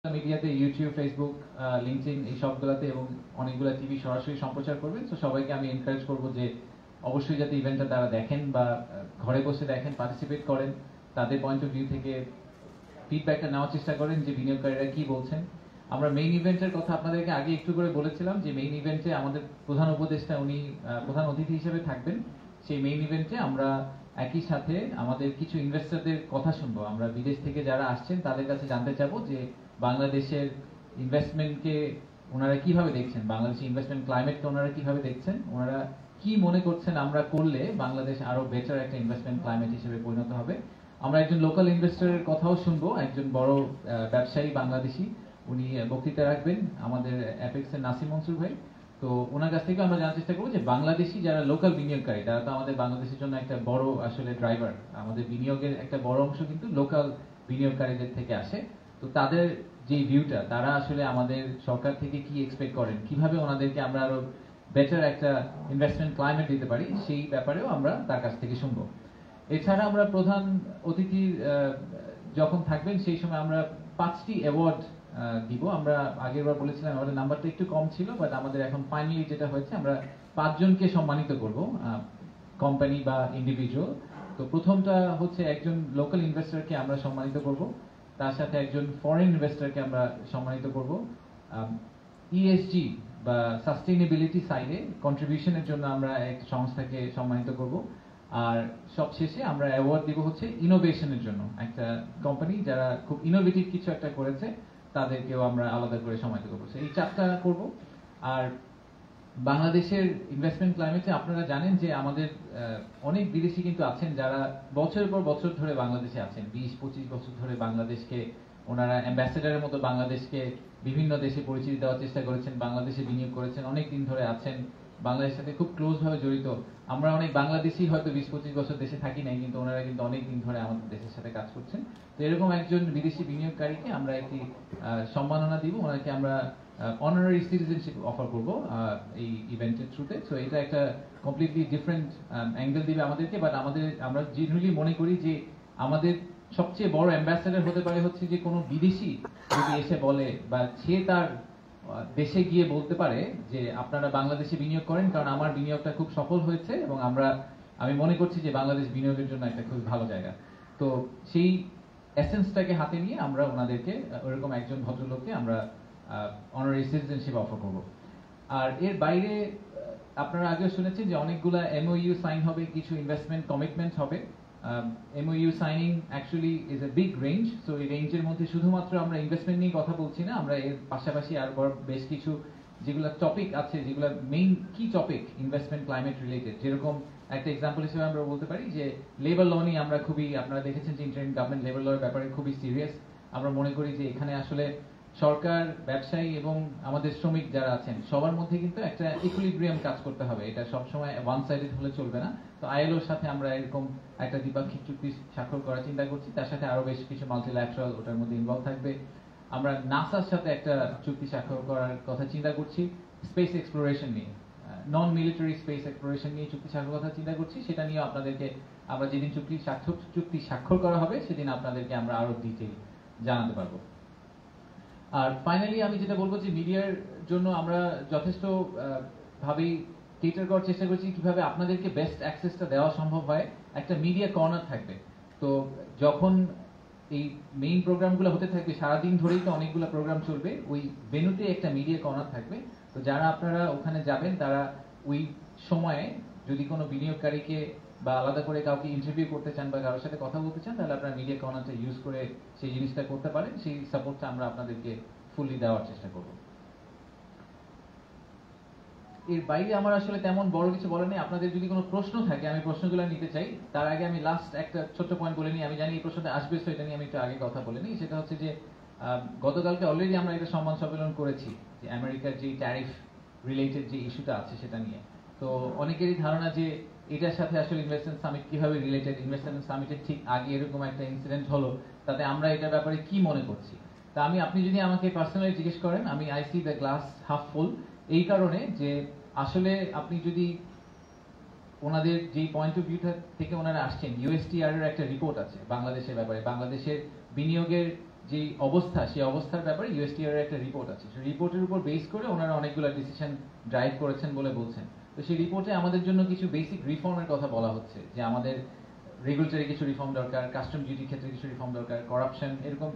মিডিয়াতে YouTube, Facebook, LinkedIn এই সবগুলোতে এবং অনেকগুলো টিভি সরাসরি সম্প্রচার করবেন। তো সবাইকে আমি এনকারেজ করব যে অবশ্যই যাতে ইভেন্টটা তারা দেখেন বা ঘরে বসে দেখেন, পার্টিসিপেট করেন, তাদের পয়েন্ট অফ ভিউ থেকে ফিডব্যাকটা নেওয়ার চেষ্টা করেন যে বিনিয়োগকারীরা কি বলছেন। আমরা মেইন ইভেন্টের কথা আপনাদেরকে আগে একটু করে বলেছিলাম যে মেইন ইভেন্টে আমাদের প্রধান উপদেষ্টা উনি প্রধান অতিথি হিসেবে থাকবেন। সেই মেইন ইভেন্টে আমরা একই সাথে আমাদের কিছু ইনভেস্টরদের কথা শুনবো। আমরা বিদেশ থেকে যারা আসছেন তাদের কাছে জানতে চাবো যে বাংলাদেশের ইনভেস্টমেন্টকে ওনারা কিভাবে দেখছেন, বাংলাদেশের ইনভেস্টমেন্ট ক্লাইমেটকে ওনারা কিভাবে দেখছেন, ওনারা কি মনে করছেন আমরা করলে বাংলাদেশ আরো বেটার একটা ইনভেস্টমেন্ট ক্লাইমেট হিসেবে পরিণত হবে। আমরা একজন লোকাল ইনভেস্টরের কথাও শুনবো, একজন বড় ব্যবসায়ী বাংলাদেশি, উনি বক্তৃতা রাখবেন, আমাদের অ্যাপেক্স এর নাসিম মনসুর ভাই। তো ওনার কাছ থেকে আমরা জানার চেষ্টা করবো যে বাংলাদেশি যারা লোকাল বিনিয়োগকারী, তারা তো আমাদের বাংলাদেশের জন্য একটা বড় আসলে ড্রাইভার, আমাদের বিনিয়োগের একটা বড় অংশ কিন্তু লোকাল বিনিয়োগকারীদের থেকে আসে। তো তাদের যে ভিউটা, তারা আসলে আমাদের সরকার থেকে কি এক্সপেক্ট করেন, কিভাবে ওনাদেরকে আমরা আরো বেটার একটা ইনভেস্টমেন্ট ক্লাইমেট দিতে পারি, সেই ব্যাপারেও আমরা তার কাছ থেকে শুনবো। এছাড়া আমরা প্রধান অতিথি যখন থাকবেন সেই সময় আমরা 5টি অ্যাওয়ার্ড দিব। আমরা আগের বার বলেছিলাম আমাদের নাম্বারটা একটু কম ছিল, বাট আমাদের এখন ফাইনালি যেটা হয়েছে আমরা 5 জনকে সম্মানিত করব, কোম্পানি বা ইন্ডিভিজুয়াল। তো প্রথমটা হচ্ছে একজন লোকাল ইনভেস্টরকে আমরা সম্মানিত করব, তার সাথে একজন ফরেন ইনভেস্টরকে আমরা সম্মানিত করব। ইএসজি বা সাস্টেইনেবিলিটি সাইডে কন্ট্রিবিউশনের জন্য আমরা এক সংস্থাকে সম্মানিত করব। আর সবশেষে আমরা অ্যাওয়ার্ড দিব হচ্ছে ইনোভেশনের জন্য, একটা কোম্পানি যারা খুব ইনোভেটিভ কিছু একটা করেছে তাদেরকেও আমরা আলাদা করে সম্মানিত করবো। এই 4টা করব। আর বাংলাদেশের ইনভেস্টমেন্ট ক্লাইমেটে আপনারা জানেন যে আমাদের অনেক বিদেশি কিন্তু আছেন যারা বছরের পর বছর ধরে বাংলাদেশে আছেন, 20-25 বছর ধরে বাংলাদেশকে ওনারা অ্যাম্বাসেডারের মতো বাংলাদেশকে বিভিন্ন দেশে পরিচিতি দেওয়ার চেষ্টা করেছেন, বাংলাদেশে বিনিয়োগ করেছেন, অনেক দিন ধরে আছেন, বাংলাদেশের সাথে খুব ক্লোজ ভাবে জড়িত। আমরা অনেক বাংলাদেশি হয়তো 20-25 বছর দেশে থাকি নাই, কিন্তু ওনারা কিন্তু অনেক দিন ধরে আমাদের দেশের সাথে কাজ করছেন। তো এরকম একজন বিদেশি বিনিয়োগকারীকে আমরা একটি সম্মাননা দিব, ওনাকে আমরা অনারারি সিটিজেনশিপ অফার করব এই ইভেন্টের থ্রুতে। সো এটা একটা কমপ্লিটলি ডিফারেন্ট অ্যাঙ্গেল দিবে আমাদেরকে, বাট আমরা জেনারেলি মনে করি যে আমাদের সবচেয়ে বড় অ্যাম্বাসেডর হতে পারে হচ্ছে যে কোনো বিদেশি যদি এসে বলে বা সে তার দেশে গিয়ে বলতে পারে যে আপনারা বাংলাদেশে বিনিয়োগ করেন কারণ আমার বিনিয়োগটা খুব সফল হয়েছে এবং আমি মনে করছি যে বাংলাদেশ বিনিয়োগের জন্য একটা খুব ভালো জায়গা। তো সেই এসেন্সটাকে হাতে নিয়ে আমরা ওনাদেরকে ওরকম একজন ভদ্রলোককে আমরা অনারারি সিটিজেনশিপ অফার করব। আর এর বাইরে আপনারা আগে শুনেছেন যে অনেকগুলা এমওইউ সাইন হবে, কিছু ইনভেস্টমেন্ট কমিটমেন্ট হবে। MoU signing actually is a big range. So এই রেঞ্জের মধ্যে শুধুমাত্র আমরা ইনভেস্টমেন্ট নিয়ে কথা বলছি না, আমরা এর পাশাপাশি আর বেশ কিছু যেগুলো টপিক আছে, যেগুলো মেইন কি টপিক ইনভেস্টমেন্ট ক্লাইমেট রিলেটেড, যেরকম একটা এক্সাম্পল হিসেবে আমরা বলতে পারি যে লেবার ল নিয়ে আমরা খুবই, আপনারা দেখেছেন যে ইন্টারিম গভর্নমেন্ট লেবার লর ব্যাপারে খুবই সিরিয়াস। আমরা মনে করি যে এখানে আসলে সরকার, ব্যবসায়ী এবং আমাদের শ্রমিক যারা আছেন সবার মধ্যে কিন্তু একটা ইকুইলিব্রিয়াম কাজ করতে হবে, এটা সবসময় ওয়ান সাইডেড হলে চলবে না। তো আইএলওর সাথে আমরা এরকম একটা দ্বিপাক্ষিক চুক্তি স্বাক্ষর করার চিন্তা করছি, তার সাথে আরো বেশ কিছু মাল্টিল্যাটারাল ওটার মধ্যে ইনভলভ থাকবে। আমরা নাসার সাথে একটা চুক্তি স্বাক্ষর করার কথা চিন্তা করছি স্পেস এক্সপ্লোরেশন নিয়ে, নন মিলিটারি স্পেস এক্সপ্লোরেশন নিয়ে চুক্তি স্বাক্ষর কথা চিন্তা করছি। সেটা নিয়ে আপনাদেরকে আমরা যেদিন চুক্তি স্বাক্ষর করা হবে সেদিন আপনাদেরকে আমরা আরো ডিটেইল জানাতে পারবো। আর ফাইনালি আমি যেটা বলবো যে মিডিয়ার জন্য আমরা যথেষ্ট ভাবেই কেটার করার চেষ্টা করছি কিভাবে আপনাদেরকে বেস্ট অ্যাক্সেসটা দেওয়া সম্ভব হয়। একটা মিডিয়া কর্নার থাকবে, তো যখন এই মেইন প্রোগ্রামগুলো হতে থাকবে সারাদিন ধরেই তো অনেকগুলো প্রোগ্রাম চলবে, ওই ভেন্যুতে একটা মিডিয়া কর্নার থাকবে। তো যারা আপনারা ওখানে যাবেন তারা ওই সময়ে যদি কোনো বিনিয়োগকারীকে বা আলাদা করে কাউকে ইন্টারভিউ করতে চান বা কারোর সাথে কথা বলতে চান, তাহলে আপনারা মিডিয়া কর্নারটা ইউজ করে সেই জিনিসটা করতে পারেন। সেই সাপোর্টটা আমরা আপনাদেরকে ফুললি দেওয়ার চেষ্টা করব। এর বাইরে আমার আসলে তেমন বড় কিছু বলার নেই। আপনাদের যদি কোনো প্রশ্ন থাকে আমি প্রশ্নগুলো নিতে চাই। তার আগে আমি লাস্ট একটা ছোট্ট পয়েন্ট বলে নিই, আমি জানি এই প্রশ্নটা আসবে, তো এটা নিয়ে আমি একটু আগে কথা বলে নিই। সেটা হচ্ছে যে গতকালকে অলরেডি আমরা একটা সম্মান সম্মেলন করেছি যে আমেরিকার যে ট্যারিফ রিলেটেড যে ইস্যুটা আছে সেটা নিয়ে। তো অনেকেরই ধারণা যে এটার সাথে আসলে ইনভেস্টমেন্ট সামিট কিভাবে রিলেটেড, ইনভেস্টমেন্ট সামিটের ঠিক আগে এরকম একটা ইনসিডেন্ট হলো, তাতে আমরা এটার ব্যাপারে কি মনে করছি। তা আপনি যদি আমাকে পার্সোনালি জিজ্ঞেস করেন, আমি I C the glass half ফুল, এই কারণে যে আসলে আপনি যদি ওনাদের যে পয়েন্ট অফ ভিউ থেকে ওনারা আসছেন, ইউএসটিআর এর একটা রিপোর্ট আছে বাংলাদেশের ব্যাপারে, বাংলাদেশের বিনিয়োগের যে অবস্থা, সেই অবস্থার ব্যাপারে ইউএসটিআর এর একটা রিপোর্ট আছে, সেই রিপোর্টের উপর বেস করে ওনারা অনেকগুলো ডিসিশন ড্রাইভ করেছেন বলে বলছেন। তো সেই রিপোর্টে আমাদের জন্য কিছু বেসিক রিফর্মের কথা বলা হচ্ছে, যে আমাদের রেগুলেটরি কিছু রিফর্ম দরকার, কাস্টম ডিউটির ক্ষেত্রে কিছু রিফর্ম দরকার, করাপশন, এরকম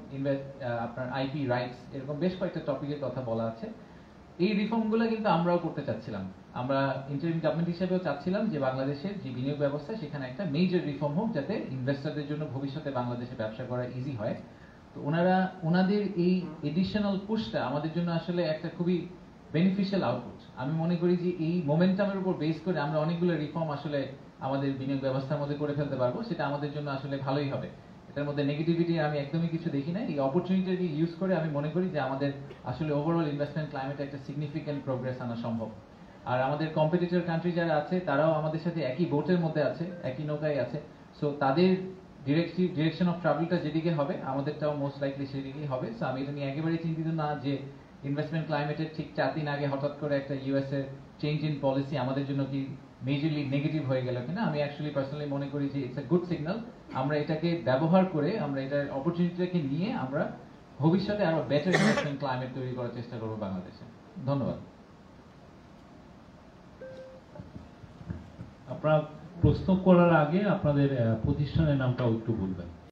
আপনার আইপি রাইটস, এরকম বেশ কয়েকটা টপিকের কথা বলা আছে। এই রিফর্মগুলো কিন্তু আমরাও করতে চাচ্ছিলাম। আমরা ইন্টারিম গভর্নমেন্ট হিসেবেও চাচ্ছিলাম যে বাংলাদেশের যে বিনিয়োগ ব্যবস্থা সেখানে একটা মেজর রিফর্ম হোক, যাতে ইনভেস্টরদের জন্য ভবিষ্যতে বাংলাদেশে ব্যবসা করা ইজি হয়। তো ওনাদের এই এডিশনাল পুশটা আমাদের জন্য আসলে একটা খুবই বেনিফিশিয়াল আউটপুট। আমি মনে করি যে এই মোমেন্টামের উপর বেস করে আমরা অনেকগুলো রিফর্ম আসলে আমাদের বিনিয়োগ ব্যবস্থার মধ্যে করে ফেলতে পারবো, সেটা আমাদের জন্য আসলে ভালোই হবে। এটার মধ্যে নেগেটিভিটি আমি একদমই কিছু দেখি না। এই অপরচুনিটি ইউজ করে আমি মনে করি যে আমাদের আসলে ওভারঅল ইনভেস্টমেন্ট ক্লাইমেটে একটা সিগনিফিক্যান্ট প্রোগ্রেস আনা সম্ভব। আর আমাদের কম্পিটিটর কান্ট্রি যারা আছে তারাও আমাদের সাথে একই বোটের মধ্যে আছে, একই নৌকায় আছে। সো তাদের ডিরেকশন অফ ট্রাভেলটা যেদিকে হবে, আমাদেরটাও মোস্ট লাইকলি সেদিকেই হবে। সো আমি এটা নিয়ে একেবারেই চিন্তিত না যে ইনভেস্টমেন্ট ক্লাইমেটের ঠিক 4 দিন আগে হঠাৎ করে একটা ইউএস এর চেঞ্জ ইন পলিসি আমাদের জন্য কি মেজরলি নেগেটিভ হয়ে গেল কিনা। আমি অ্যাকচুয়ালি পার্সোনালি মনে করি যে ইটস এ গুড সিগন্যাল। আমরা এটাকে ব্যবহার করে, আমরা এটার অপরচুনিটিটাকে নিয়ে আমরা ভবিষ্যতে আরো বেটার ইনভেস্টমেন্ট ক্লাইমেট তৈরি করার চেষ্টা করবো বাংলাদেশে। ধন্যবাদ। আপনারা প্রশ্ন করার আগে আপনাদের প্রতিষ্ঠানের নামটাও একটু বলবেন।